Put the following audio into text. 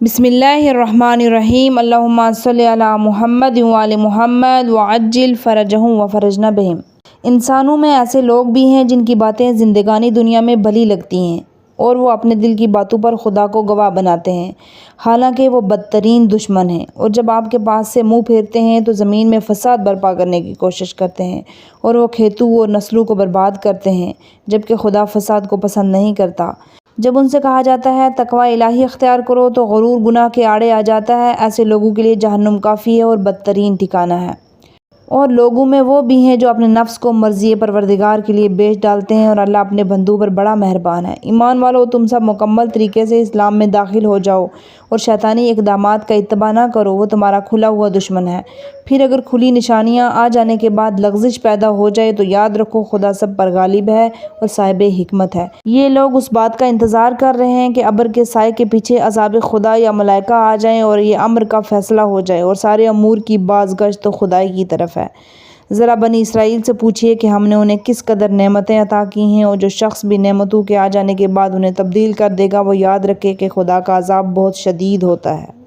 بسم اللہ الرحمن الرحیم اللہم صلی علی محمد وآل محمد وعجل فرجہم وفرجنا بہم۔ انسانوں میں ایسے لوگ بھی ہیں جن کی باتیں زندگانی دنیا میں بھلی لگتی ہیں اور وہ اپنے دل کی باتوں پر خدا کو گواہ بناتے ہیں، حالانکہ وہ بدترین دشمن ہیں، اور جب آپ کے پاس سے منہ پھیرتے ہیں تو زمین میں فساد برپا کرنے کی کوشش کرتے ہیں اور وہ کھیتوں اور نسلوں کو برباد کرتے ہیں، جبکہ خدا فساد کو پسند نہیں کرتا۔ جب ان سے کہا جاتا ہے تقوی الہی اختیار کرو تو غرور گناہ کے آڑے آ جاتا ہے۔ ایسے لوگوں کے لیے جہنم کافی ہے اور بدترین ٹھکانہ ہے۔ اور لوگوں میں وہ بھی ہیں جو اپنے نفس کو مرضی پروردگار کے لیے بیچ ڈالتے ہیں، اور اللہ اپنے بندوں پر بڑا مہربان ہے۔ ایمان والو، تم سب مکمل طریقے سے اسلام میں داخل ہو جاؤ اور شیطانی اقدامات کا اتباع نہ کرو، وہ تمہارا کھلا ہوا دشمن ہے۔ پھر اگر کھلی نشانیاں آ جانے کے بعد لغزش پیدا ہو جائے تو یاد رکھو خدا سب پر غالب ہے اور صاحب حکمت ہے۔ یہ لوگ اس بات کا انتظار کر رہے ہیں کہ ابر کے سائے کے پیچھے عذاب خدا یا ملائکہ آ جائیں اور یہ امر کا فیصلہ ہو جائے، اور سارے امور کی بازگشت تو خدا کی طرف ہے۔ ذرا بنی اسرائیل سے پوچھئے کہ ہم نے انہیں کس قدر نعمتیں عطا کی ہیں، اور جو شخص بھی نعمتوں کے آ جانے کے بعد انہیں تبدیل کر دے گا وہ یاد رکھے کہ خدا کا عذاب بہت شدید ہوتا ہے۔